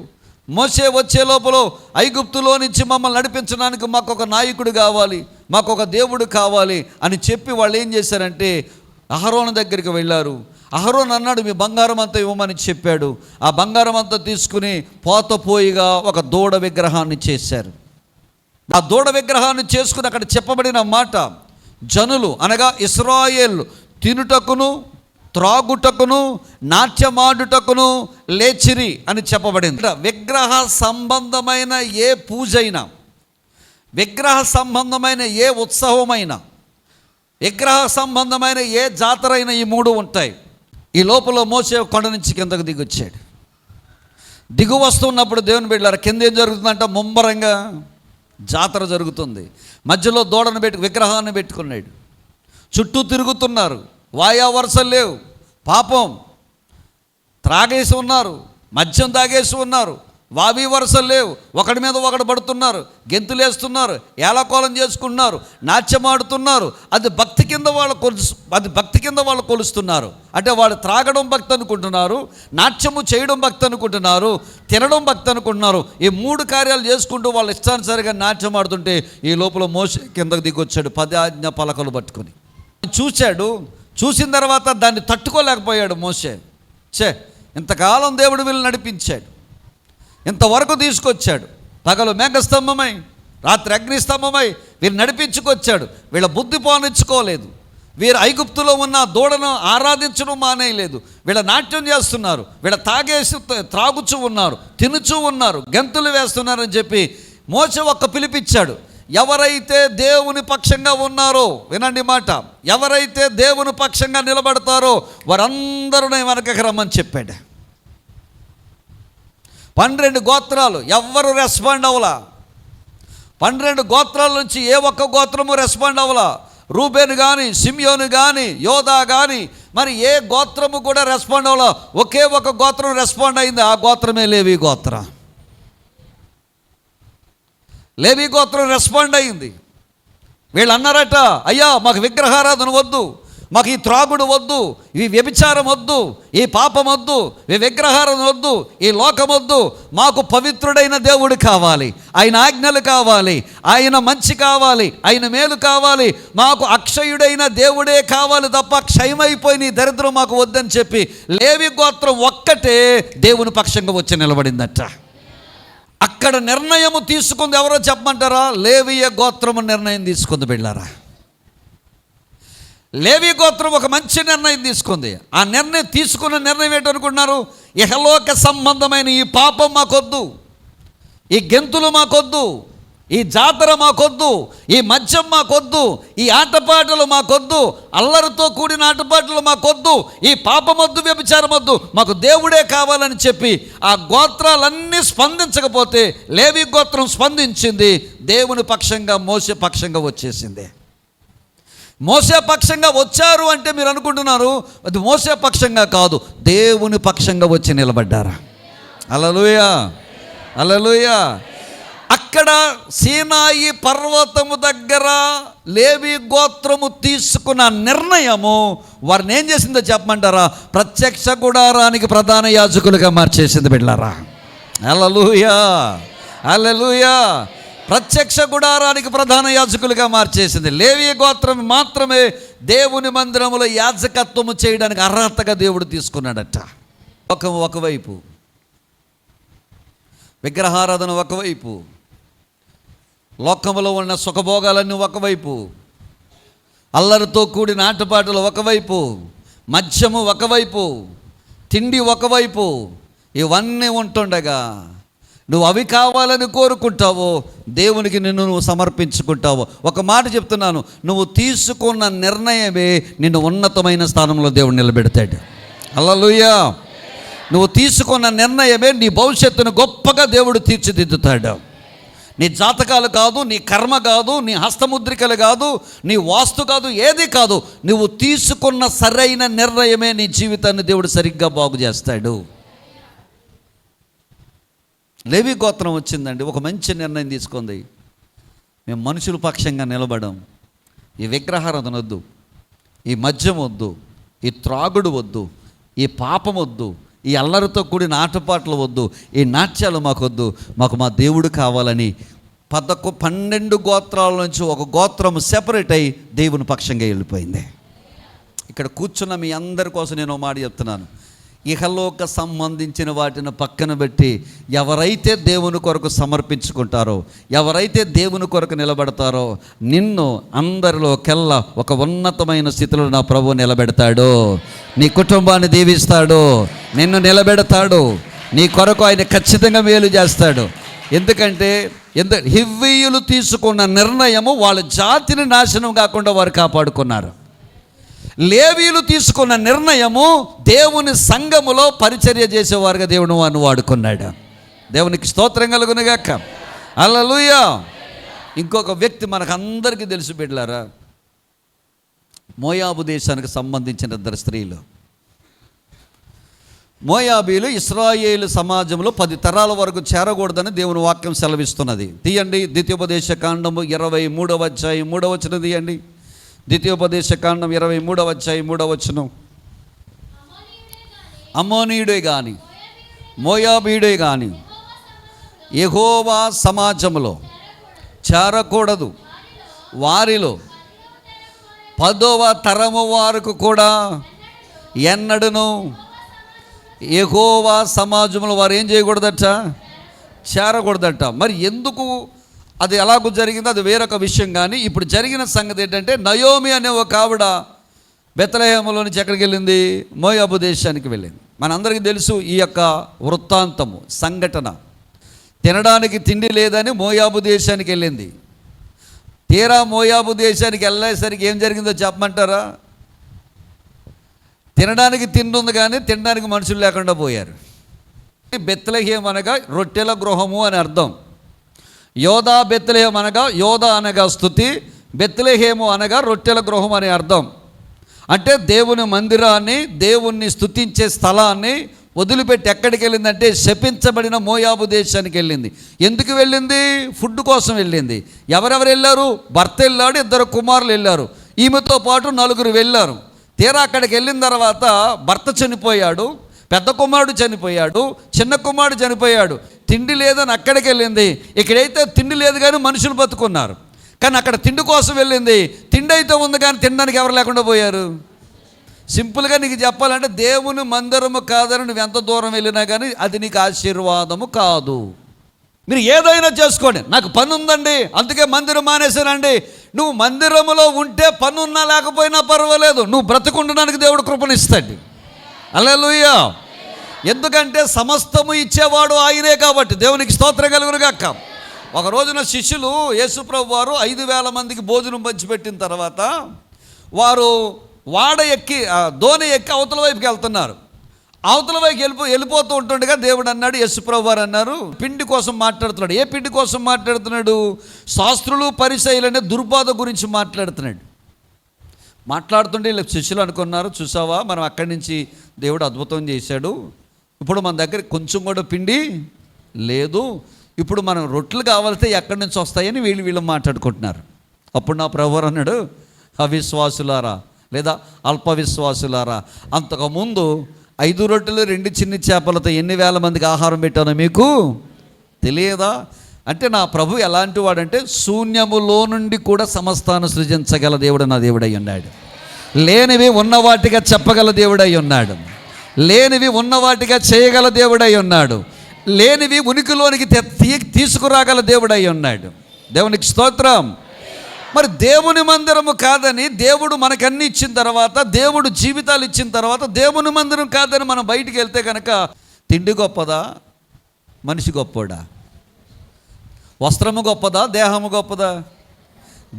A: మోషే వచ్చే లోపల ఐగుప్తులో నుంచి మమ్మల్ని నడిపించడానికి మాకు ఒక నాయకుడు కావాలి, మాకు ఒక దేవుడు కావాలి అని చెప్పి వాళ్ళు ఏం చేశారంటే అహరోను దగ్గరికి వెళ్ళారు. అహరోను అన్నాడు, మీ బంగారం అంతా ఇవ్వమని చెప్పాడు. ఆ బంగారం అంతా తీసుకుని పోతపోయిగా ఒక దూడ విగ్రహాన్ని చేశారు. ఆ దూడ విగ్రహాన్ని చేసుకుని అక్కడ చెప్పబడిన మాట, జనులు అనగా ఇశ్రాయేలు తినుటకును త్రాగుటకును నాట్యమాడుటకును లేచిరి అని చెప్పబడింది. విగ్రహ సంబంధమైన ఏ పూజైనా, విగ్రహ సంబంధమైన ఏ ఉత్సవమైనా, విగ్రహ సంబంధమైన ఏ జాతర అయినా ఈ 3 ఉంటాయి. ఈ లోపల మోసే కొండ నుంచి కిందకు దిగొచ్చాడు. దిగు వస్తున్నప్పుడు దేవుని బిడ్డలారా కింద ఏం జరుగుతుందంటే ముమ్మరంగా జాతర జరుగుతుంది. మధ్యలో దూడను విగ్రహాన్ని పెట్టుకున్నాడు. చుట్టూ తిరుగుతున్నారు. వాయా వరుసలు లేవు. పాపం త్రాగేసి ఉన్నారు, మద్యం తాగేసి ఉన్నారు, వావి వరుసలు లేవు, ఒకడి మీద ఒకడు పడుతున్నారు, గెంతులేస్తున్నారు, ఏలకోలం చేసుకుంటున్నారు, నాట్యమాడుతున్నారు. అది భక్తి కింద వాళ్ళు కొలుస్తున్నారు. అంటే వాళ్ళు త్రాగడం భక్తి అనుకుంటున్నారు, నాట్యము చేయడం భక్తి అనుకుంటున్నారు, తినడం భక్తి అనుకుంటున్నారు. ఈ 3 కార్యాలు చేసుకుంటూ వాళ్ళు ఇష్టానుసారిగా నాట్యం ఆడుతుంటే ఈ లోపల మోషే కిందకు దిగొచ్చాడు 10 ఆజ్ఞ పలకలు పట్టుకొని. చూసిన తర్వాత దాన్ని తట్టుకోలేకపోయాడు మోషే. ఇంతకాలం దేవుడు వీళ్ళు నడిపించాడు, ఇంతవరకు తీసుకొచ్చాడు, పగలు మేఘస్తంభమై రాత్రి అగ్నిస్తంభమై వీరు నడిపించుకొచ్చాడు. వీళ్ళ బుద్ధి పోనిచ్చుకోలేదు. వీరు ఐగుప్తులో ఉన్న దూడను ఆరాధించడం మానేయలేదు. వీళ్ళ నాట్యం చేస్తున్నారు, వీళ్ళ త్రాగుచూ ఉన్నారు, తినుచూ ఉన్నారు, గెంతులు వేస్తున్నారని చెప్పి మోషే ఒక్క పిలిపిచ్చాడు. ఎవరైతే దేవుని పక్షంగా ఉన్నారో, వినండి మాట, ఎవరైతే దేవుని పక్షంగా నిలబడతారో వారందరూ వెనకకి రమ్మని చెప్పాడు. 12 గోత్రాలు ఎవ్వరు రెస్పాండ్ అవ్వలా. 12 గోత్రాల నుంచి ఏ ఒక్క గోత్రము రెస్పాండ్ అవ్వలా. రూబేను కానీ, సిమియోను కానీ, యోధా కానీ, మరి ఏ గోత్రము కూడా రెస్పాండ్ అవ్వలా. ఒకే ఒక గోత్రం రెస్పాండ్ అయింది, ఆ గోత్రమే లేవి గోత్రం. లేవి గోత్రం రెస్పాండ్ అయింది. వీళ్ళు అన్నారట, అయ్యా మాకు విగ్రహారాధన వద్దు, మాకు ఈ త్రాగుడు వద్దు, ఈ వ్యభిచారం వద్దు, ఈ పాపం వద్దు, ఈ విగ్రహారాధన వద్దు, ఈ లోకం వద్దు, మాకు పవిత్రుడైన దేవుడు కావాలి, ఆయన ఆజ్ఞలు కావాలి, ఆయన మంచి కావాలి, ఆయన మేలు కావాలి, మాకు అక్షయుడైన దేవుడే కావాలి తప్ప క్షయమైపోయిన ఈ దరిద్రం మాకు వద్దని చెప్పి లేవి గోత్రం ఒక్కటే దేవుని పక్షంగా వచ్చి నిలబడిందట. అక్కడ నిర్ణయము తీసుకుంది ఎవరో చెప్పమంటారా? లేవియ గోత్రము నిర్ణయం తీసుకుంది బిళ్ళారా. లేవి గోత్రం ఒక మంచి నిర్ణయం తీసుకుంది. ఆ నిర్ణయం తీసుకున్న నిర్ణయం ఏంటనుకుంటున్నారు? ఇహలోక సంబంధమైన ఈ పాపం మాకొద్దు, ఈ గెంతులు మాకొద్దు, ఈ జాతర మాకొద్దు, ఈ మద్యం మాకొద్దు, ఈ ఆటపాటలు మాకొద్దు, అల్లరితో కూడిన ఆటపాటలు మాకొద్దు, ఈ పాపమొద్దు, వ్యభిచారం వద్దు, మాకు దేవుడే కావాలని చెప్పి ఆ గోత్రాలన్నీ స్పందించకపోతే లేవి గోత్రం స్పందించింది. దేవుని పక్షంగా మోసే పక్షంగా వచ్చేసింది. మోసే పక్షంగా వచ్చారు అంటే మీరు అనుకుంటున్నారు అది మోసే పక్షంగా కాదు, దేవుని పక్షంగా వచ్చి నిలబడ్డారా. హల్లెలూయా, హల్లెలూయా. అక్కడ సీనాయి పర్వతము దగ్గర లేవి గోత్రము తీసుకున్న నిర్ణయము వారిని ఏం చేసిందో చెప్పమంటారా? ప్రత్యక్ష గుడారానికి ప్రధాన యాజకులుగా మార్చేసింది బిడ్డలారా. హల్లెలూయా, హల్లెలూయా. ప్రత్యక్ష గుడారానికి ప్రధాన యాజకులుగా మార్చేసింది. లేవి గోత్రం మాత్రమే దేవుని మందిరములో యాజకత్వము చేయడానికి అర్హతగా దేవుడు తీసుకున్నాడట. ఒకవైపు విగ్రహారాధన, ఒకవైపు లోకములో ఉన్న సుఖభోగాలన్నీ, ఒకవైపు అల్లరితో కూడిన ఆటపాటలు, ఒకవైపు మద్యము, ఒకవైపు తిండి, ఒకవైపు ఇవన్నీ ఉంటుండగా నువ్వు అవి కావాలని కోరుకుంటావో దేవునికి నువ్వు సమర్పించుకుంటావో. ఒక మాట చెప్తున్నాను, నువ్వు తీసుకున్న నిర్ణయమే నిన్ను ఉన్నతమైన స్థానంలో దేవుడు నిలబెడతాడు. హల్లెలూయా. నువ్వు తీసుకున్న నిర్ణయమే నీ భవిష్యత్తును గొప్పగా దేవుడు తీర్చిదిద్దుతాడు. నీ జాతకాలు కాదు, నీ కర్మ కాదు, నీ హస్తముద్రికలు కాదు, నీ వాస్తు కాదు, ఏది కాదు. నువ్వు తీసుకున్న సరైన నిర్ణయమే నీ జీవితాన్ని దేవుడు సరిగ్గా బాగు చేస్తాడు. లేవి గోత్రం వచ్చిందండి, ఒక మంచి నిర్ణయం తీసుకుంది. మేము మనుషుల పక్షంగా నిలబడం, ఈ విగ్రహారాధన వద్దు, ఈ మద్యం వద్దు, ఈ త్రాగుడు వద్దు, ఈ పాపం వద్దు, ఈ అల్లరితో కూడిన ఆటపాటలు వద్దు, ఈ నాట్యాలు మాకొద్దు, మాకు మా దేవుడు కావాలని 12 గోత్రాల నుంచి ఒక గోత్రం సెపరేట్ అయ్యి దేవుని పక్షంగా వెళ్ళిపోయింది. ఇక్కడ కూర్చున్న మీ అందరి కోసం నేను మాట చెప్తున్నాను, ఇహలోక సంబంధించిన వాటిని పక్కన పెట్టి ఎవరైతే దేవుని కొరకు సమర్పించుకుంటారో, ఎవరైతే దేవుని కొరకు నిలబడతారో నిన్ను అందరిలోకెల్లా ఒక ఉన్నతమైన స్థితిలో నా ప్రభువు నిలబెడతాడు. నీ కుటుంబాన్ని దీవిస్తాడు, నిన్ను నిలబెడతాడు, నీ కొరకు ఆయన ఖచ్చితంగా మేలు చేస్తాడు. ఎందుకంటే హివ్వీయులు తీసుకున్న నిర్ణయము వాళ్ళ జాతిని నాశనం కాకుండా వారు కాపాడుకున్నారు. లేవీయులు తీసుకున్న నిర్ణయము దేవుని సంఘములో పరిచర్య చేసేవారుగా దేవుడు వారిని వాడుకున్నాడు. దేవునికి స్తోత్రం కలుగునుగాక. హల్లెలూయా. ఇంకొక వ్యక్తి మనకు అందరికీ తెలుసు బిడ్డలారా, మోయాబు దేశానికి సంబంధించిన 2 స్త్రీలు. మోయాబీలు ఇశ్రాయేలు సమాజంలో 10 తరాల వరకు చేరకూడదని దేవుని వాక్యం సెలవిస్తున్నది. తీయండి ద్వితీయోపదేశ కాండము 23వ అధ్యాయం 3వ వచనం తీయండి. ద్వితీయోపదేశ కాండం 23వ అధ్యాయం 3వ వచనం. అమ్మోనీయుడే గాని మోయాబీయుడే గాని యెహోవా సమాజంలో చేరకూడదు, వారిలో 10వ తరము వారికి కూడా ఎన్నడను యెహోవా సమాజంలో వారు ఏం చేయకూడదట, చేరకూడదట. మరి ఎందుకు అది ఎలాగో జరిగిందో అది వేరొక విషయం. కానీ ఇప్పుడు జరిగిన సంగతి ఏంటంటే, నయోమి అనే ఒక ఆవిడ బెత్లెహేములో నుంచి ఎక్కడికి వెళ్ళింది, మోయాబు దేశానికి వెళ్ళింది. మనందరికీ తెలుసు ఈ యొక్క వృత్తాంతము, సంఘటన. తినడానికి తిండి లేదని మోయాబు దేశానికి వెళ్ళింది. తీరా మోయాబు దేశానికి వెళ్ళేసరికి ఏం జరిగిందో చెప్పమంటారా? తినడానికి తిండి ఉంది కానీ తినడానికి మనుషులు లేకుండా పోయారు. బెత్లెహేము అనగా రొట్టెల గృహము అని అర్థం. యోధా బెత్లెహేము అనగా, యోధా అనగా స్తుతి, బెత్లెహేము అనగా రొట్టెల గృహం అని అర్థం. అంటే దేవుని మందిరాన్ని, దేవుణ్ణి స్తుతించే స్థలాన్ని వదిలిపెట్టి ఎక్కడికి వెళ్ళిందంటే శపించబడిన మోయాబు దేశానికి వెళ్ళింది. ఎందుకు వెళ్ళింది? ఫుడ్ కోసం వెళ్ళింది. ఎవరెవరు వెళ్ళారు? భర్త వెళ్ళాడు, 2 కుమారులు వెళ్ళారు, ఈమెతో పాటు 4 వెళ్ళారు. తీరా అక్కడికి వెళ్ళిన తర్వాత భర్త చనిపోయాడు, పెద్ద కుమారుడు చనిపోయాడు, చిన్న కుమారుడు చనిపోయాడు. తిండి లేదని అక్కడికి వెళ్ళింది. ఇక్కడైతే తిండి లేదు కానీ మనుషులు బతుకున్నారు. కానీ అక్కడ తిండి కోసం వెళ్ళింది. తిండి అయితే ఉంది కానీ తినడానికి ఎవరు లేకుండా పోయారు. సింపుల్గా నీకు చెప్పాలంటే, దేవుని మందిరము కాదని నువ్వు ఎంత దూరం వెళ్ళినా కానీ అది నీకు ఆశీర్వాదము కాదు. మీరు ఏదైనా చేసుకోండి, నాకు పని ఉందండి అందుకే మందిరం మానేశానండి. నువ్వు మందిరములో ఉంటే పని ఉన్నా లేకపోయినా పర్వాలేదు, నువ్వు బ్రతుకుండడానికి దేవుడు కృపణిస్తాడు. హల్లెలూయా. ఎందుకంటే సమస్తము ఇచ్చేవాడు ఆయనే కాబట్టి. దేవునికి స్తోత్రం కలుగును గాక. ఒక రోజున శిష్యులు యేసుప్రభు వారు 5,000 మందికి భోజనం పంచిపెట్టిన తర్వాత వారు వాడ ఎక్కి, దోణి ఎక్కి అవతల వైపుకి వెళ్తున్నారు. అవతల వైపు వెళ్ళిపోతూ ఉంటుండగా దేవుడు అన్నాడు, యేసుప్రభు వారు అన్నారు, పిండి కోసం మాట్లాడుతున్నాడు. ఏ పిండి కోసం మాట్లాడుతున్నాడు? శాస్త్రులు పరిసయ్యులనే దుర్బాధ గురించి మాట్లాడుతున్నాడు. మాట్లాడుతుంటే ఇలా శిష్యులు అనుకున్నారు, చూసావా మనం అక్కడి నుంచి దేవుడు అద్భుతం చేశాడు, ఇప్పుడు మన దగ్గర కొంచెం కూడా పిండి లేదు, ఇప్పుడు మనం రొట్టెలు కావాలితే ఎక్కడి నుంచి వస్తాయని వీళ్ళు మాట్లాడుకుంటున్నారు. అప్పుడు నా ప్రభువు అన్నాడు, అవిశ్వాసులారా లేదా అల్ప విశ్వాసులారా, అంతకుముందు 5 రొట్టెలు 2 చిన్ని చేపలతో ఎన్ని వేల మందికి ఆహారం పెట్టానో మీకు తెలియదా? అంటే నా ప్రభు ఎలాంటి వాడంటే, శూన్యములో నుండి కూడా సమస్తాన్ని సృజించగల దేవుడు నా దేవుడై ఉన్నాడు. లేనివి ఉన్నవాటిగా చెప్పగల దేవుడై ఉన్నాడు. లేనివి ఉన్నవాటిగా చేయగల దేవుడై ఉన్నాడు. లేనివి ఉనికిలోనికి తీసుకురాగల దేవుడై ఉన్నాడు. దేవునికి స్తోత్రం. మరి దేవుని మందిరము కాదని, దేవుడు మనకన్నీ ఇచ్చిన తర్వాత, దేవుడు జీవితాలు ఇచ్చిన తర్వాత, దేవుని మందిరం కాదని మనం బయటికి వెళ్తే కనుక, తిండి గొప్పదా, మనిషి గొప్పోడా? వస్త్రము గొప్పదా, దేహము గొప్పదా?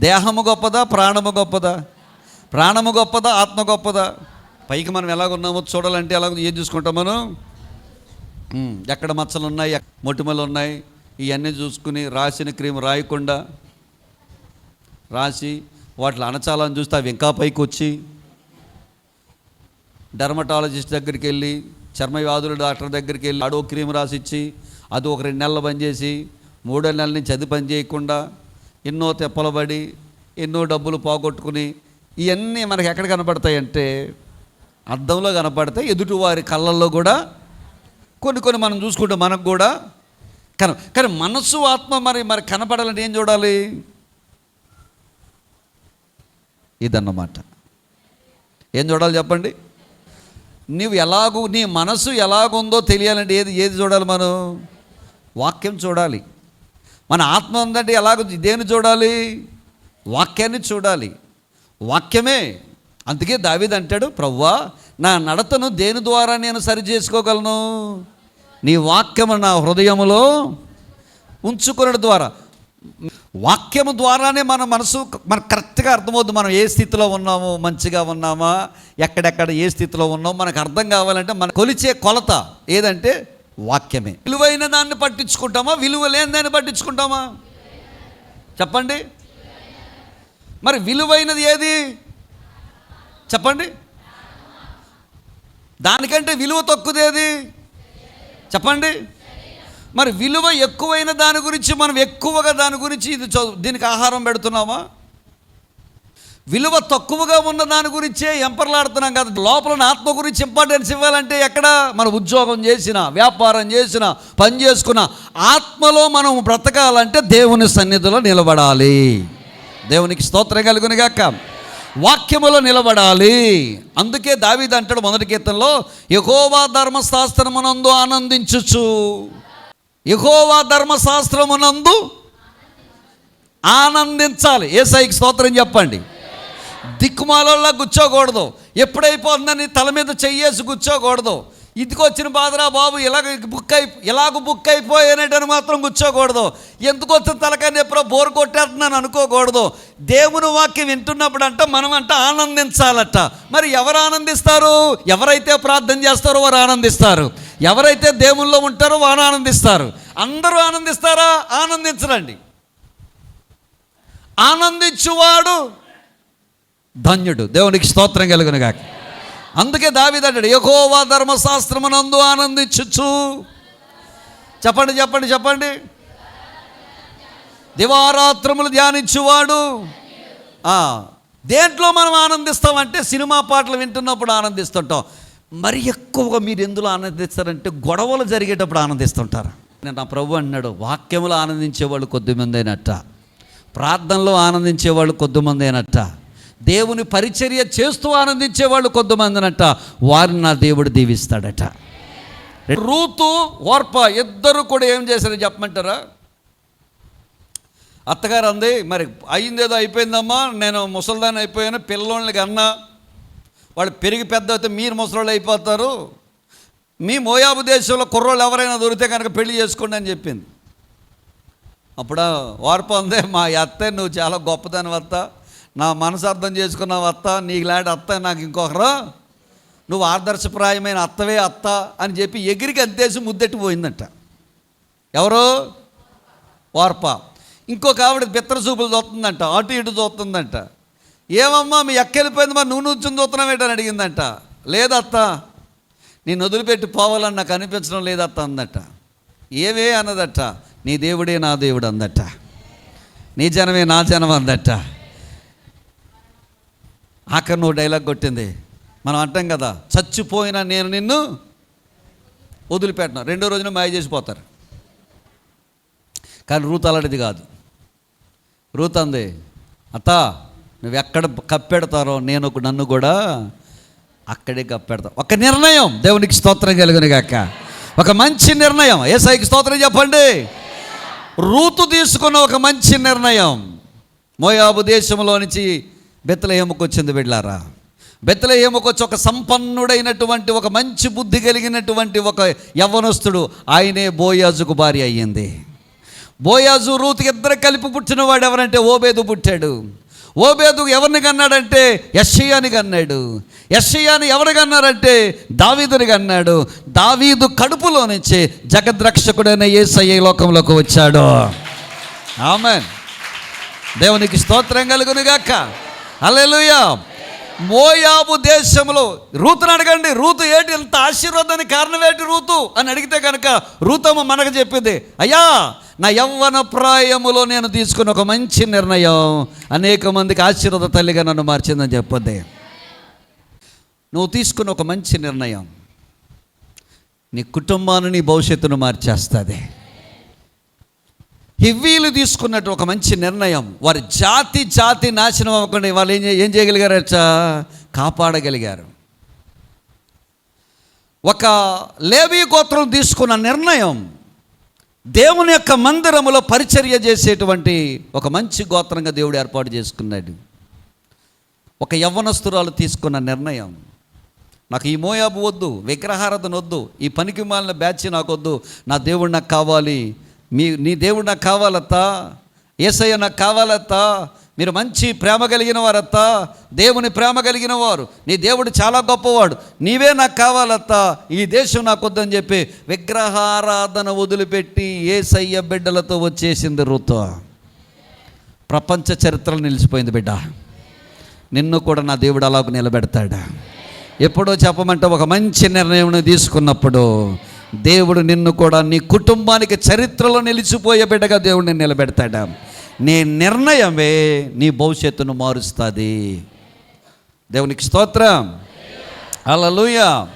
A: దేహము గొప్పదా, ప్రాణము గొప్పదా? ప్రాణము గొప్పదా, ఆత్మ గొప్పదా? పైకి మనం ఎలాగున్నామో చూడాలంటే ఎలాగ ఏం చూసుకుంటాం మనం? ఎక్కడ మచ్చలు ఉన్నాయి, మొటిమలు ఉన్నాయి, ఇవన్నీ చూసుకుని రాసిన క్రీమ్ రాయకుండా రాసి వాటిని అణచాలని చూస్తే అవి ఇంకా పైకి వచ్చి, డెర్మటాలజిస్ట్ దగ్గరికి వెళ్ళి, చర్మ వ్యాధుల డాక్టర్ దగ్గరికి వెళ్ళి ఆడో క్రీమ్ రాసిచ్చి, అది ఒక 2 నెలలు పనిచేసి 3 నెలల నుంచి అది పని చేయకుండా ఎన్నో తెప్పలబడి ఎన్నో డబ్బులు పోగొట్టుకుని, ఇవన్నీ మనకి ఎక్కడ కనపడతాయంటే అద్దంలో కనపడతాయి, ఎదుటివారి కళ్ళల్లో కూడా కొన్ని మనం చూసుకుంటే మనకు కూడా కానీ మనసు ఆత్మ మరి కనపడాలంటే ఏం చూడాలి? ఇదన్నమాట. ఏం చూడాలి చెప్పండి? నీ మనసు ఎలాగుందో తెలియాలంటే ఏది చూడాలి? మనం వాక్యం చూడాలి. మన ఆత్మ ఉందంటే దేన్ని చూడాలి? వాక్యాన్ని చూడాలి. వాక్యమే. అందుకే దావీదు అంటాడు, ప్రభువా నా నడతను దేని ద్వారా నేను సరి చేసుకోగలను? నీ వాక్యము నా హృదయములో ఉంచుకునే ద్వారా. వాక్యము ద్వారానే మన మనసు మనకు కరెక్ట్గా అర్థమవుతుంది. మనం ఏ స్థితిలో ఉన్నామో, మంచిగా ఉన్నామా, ఎక్కడెక్కడ ఏ స్థితిలో ఉన్నామో మనకు అర్థం కావాలంటే మన కొలిచే కొలత ఏదంటే వాక్యమే. విలువైన దాన్ని పట్టించుకుంటామా, విలువ లేని దాన్ని పట్టించుకుంటామా? చెప్పండి. మరి విలువైనది ఏది చెప్పండి? దానికంటే విలువ తక్కువదేది చెప్పండి. మరి విలువ ఎక్కువైన దాని గురించి మనం ఎక్కువగా దాని గురించి దీనికి ఆహారం పెడుతున్నామా? విలువ తక్కువగా ఉన్న దాని గురించే ఎంపర్లాడుతున్నాం కదా. లోపల ఆత్మ గురించి ఇంపార్టెన్స్ ఇవ్వాలంటే ఎక్కడ? మన ఉద్యోగం చేసిన, వ్యాపారం చేసిన, పని చేసుకున్న ఆత్మలో మనం బ్రతకాలంటే దేవుని సన్నిధిలో నిలబడాలి. దేవునికి స్తోత్రం కలుగును గాక. వాక్యములో నిలబడాలి. అందుకే దావీదు అంటాడు మొదటి కీర్తనలో, యెహోవా ధర్మశాస్త్రమునందు ఆనందించుచు. యెహోవా ధర్మశాస్త్రమునందు ఆనందించాలి. యేసయ్యకి స్తోత్రం చెప్పండి. దిక్కుమాలలా కూర్చోకూడదు. ఎప్పుడైపోతుందని తల మీద చెయ్యేసి కూర్చోకూడదు. ఇదికొచ్చిన బాధరా బాబు ఇలాగ బుక్ అయిపోయానని మాత్రం కూర్చోకూడదు. ఎందుకు వచ్చిన తలకాయ ఎప్పుడో బోరు కొట్టేస్తున్నాను అనుకోకూడదు. దేవుని వాక్యం వింటున్నప్పుడు మనం ఆనందించాలట. మరి ఎవరు ఆనందిస్తారు? ఎవరైతే ప్రార్థన చేస్తారో వారు ఆనందిస్తారు. ఎవరైతే దేవుల్లో ఉంటారో వారు ఆనందిస్తారు. అందరూ ఆనందిస్తారా? ఆనందించరండి. ఆనందించువాడు ధన్యుడు. దేవునికి స్తోత్రం కలుగును గాక. అందుకే దావీదు అంటాడు, యెహోవా ధర్మశాస్త్రమునందు ఆనందించుచు. చెప్పండి చెప్పండి చెప్పండి. దివారాత్రములు ధ్యానించువాడు. దేంట్లో మనం ఆనందిస్తామంటే సినిమా పాటలు వింటున్నప్పుడు ఆనందిస్తుంటాం. మరి ఎక్కువగా మీరు ఎందులో ఆనందిస్తారంటే గొడవలు జరిగేటప్పుడు ఆనందిస్తుంటారు. నా ప్రభు అన్నాడు, వాక్యములు ఆనందించేవాళ్ళు కొద్దిమంది అయినట్ట, ప్రార్థనలో ఆనందించేవాళ్ళు కొద్దిమంది అయినట్ట, దేవుని పరిచర్య చేస్తూ ఆనందించేవాళ్ళు కొద్దిమందినట్ట, వారిని నా దేవుడు దీవిస్తాడట. రూతు ఓర్ప ఇద్దరు కూడా ఏం చేశారో చెప్పమంటారా? అత్తగారు అంది, మరి అయిందేదో అయిపోయిందమ్మా, నేను ముసలిదాన్ని అయిపోయాను, పిల్లోళ్ళకి అన్నా, వాళ్ళు పెరిగి పెద్ద అయితే మీరు ముసలోళ్ళు అయిపోతారు, మీ మోయాబు దేశంలో కుర్రోళ్ళు ఎవరైనా దొరికితే కనుక పెళ్లి చేసుకోండి అని చెప్పింది. అప్పుడు ఓర్ప అందే, మా అత్తే నువ్వు చాలా గొప్పదాని అత్త, నా మనసు అర్థం చేసుకున్నావు అత్త, నీకులాంటి అత్త నాకు ఇంకొకరు, నువ్వు ఆదర్శప్రాయమైన అత్తవే అత్త అని చెప్పి ఎగిరికి అంతేసి ముద్దెట్టిపోయిందంట. ఎవరు? ఓర్ప. ఇంకొక ఆవిడ బిత్తర చూపులు చూస్తుందంట, అటు ఇటు చూస్తుందంట. ఏమమ్మా మీ ఎక్క వెళ్ళిపోయింది, మరి నువ్వు నుంచుని చూస్తున్నావేంటని అడిగిందంట. లేదత్త, నేను వదిలిపెట్టి పోవాలని నాకు అనిపించడం లేదత్త అందట. ఏవే అన్నదట, నీ దేవుడే నా దేవుడు అందట, నీ జనమే నా జనం అందట. ఆఖరి నువ్వు డైలాగ్ కొట్టింది. మనం అంటాం కదా, చచ్చిపోయినా నేను నిన్ను వదిలిపెట్టినా, రెండో రోజున మాయ చేసిపోతారు. కానీ రూత్ అలాంటిది కాదు. రూత్ అంది, అత్త నువ్వు ఎక్కడ కప్పెడతారో నన్ను కూడా అక్కడే కప్పెడతా. ఒక నిర్ణయం. దేవునికి స్తోత్రం కలుగును గాక. ఒక మంచి నిర్ణయం. యేసయ్యకి స్తోత్రం చెప్పండి. రూతు తీసుకున్న ఒక మంచి నిర్ణయం. మోయాబు దేశంలో నుంచి బెత్లెహేముకు వచ్చింది బిడ్డలారా. బెత్లెహేముకు వచ్చి ఒక సంపన్నుడైనటువంటి, ఒక మంచి బుద్ధి కలిగినటువంటి ఒక యవ్వనస్తుడు, ఆయనే బోయాజుకు భార్య అయ్యింది. బోయాజు రూతుకి ఇద్దరు కలిపి పుట్టినవాడు ఎవరంటే ఓబేదు పుట్టాడు. ఓబేదు ఎవరిని కన్నాడంటే యెషయాని కన్నాడు. యెషయాని ఎవరు కన్నారంటే దావీదుని కన్నాడు. దావీదు కడుపులో నుంచి జగద్రక్షకుడైన యేసయ్య లోకంలోకి వచ్చాడు. ఆమేన్. దేవునికి స్తోత్రం కలుగును గాక. హల్లెలూయా. మోయాబు దేశంలో రూతుని అడగండి, రూతు ఏంటి ఇంత ఆశీర్వాదానికి కారణం ఏంటి రూతు అని అడిగితే కనుక రూతమ్మ మనకు చెప్పింది, అయ్యా నా యవ్వన ప్రాయములో నేను తీసుకున్న ఒక మంచి నిర్ణయం అనేక మందికి ఆశీర్వాద తల్లిగా నన్ను మార్చిందని చెప్పొద్ది. నువ్వు తీసుకున్న ఒక మంచి నిర్ణయం నీ కుటుంబాన్ని, నీ భవిష్యత్తును మార్చేస్తుంది. హివ్వీలు తీసుకున్నట్టు ఒక మంచి నిర్ణయం వారి జాతి నాశనం అవ్వకుండా వాళ్ళు ఏం చేయగలిగారట? కాపాడగలిగారు. ఒక లేవీ గోత్రం తీసుకున్న నిర్ణయం దేవుని యొక్క మందిరములో పరిచర్య చేసేటువంటి ఒక మంచి గోత్రంగా దేవుడు ఏర్పాటు చేసుకున్నాడు. ఒక యవ్వనస్తురాలు తీసుకున్న నిర్ణయం, నాకు ఈ మోయాబు వద్దు, విగ్రహారాధన వద్దు, ఈ పనికి మాలిన బ్యాచ్ నాకు వద్దు, నా దేవుడు నాకు కావాలి, నీ దేవుడు నాకు కావాలత్తా, యేసయ్య నాకు కావాలత్తా, మీరు మంచి ప్రేమ కలిగిన వారత్తా, దేవుని ప్రేమ కలిగిన వారు, నీ దేవుడు చాలా గొప్పవాడు, నీవే నాకు కావాలత్తా, ఈ దేశం నాకు వద్దని చెప్పి విగ్రహారాధన వదిలిపెట్టి యేసయ్య బిడ్డలతో వచ్చేసింది రూతు. ప్రపంచ చరిత్రలో నిలిచిపోయింది బిడ్డ. నిన్ను కూడా నా దేవుడు అలాగ నిలబెడతాడు. ఎప్పుడో చెప్పమంటే ఒక మంచి నిర్ణయం తీసుకున్నప్పుడు దేవుడు నిన్ను కూడా నీ కుటుంబానికి చరిత్రలో నిలిచిపోయే బిడ్డగా దేవుడిని నిలబెడతాడు. నీ నిర్ణయమే నీ భవిష్యత్తును మారుస్తుంది. దేవునికి స్తోత్రం. హల్లెలూయా.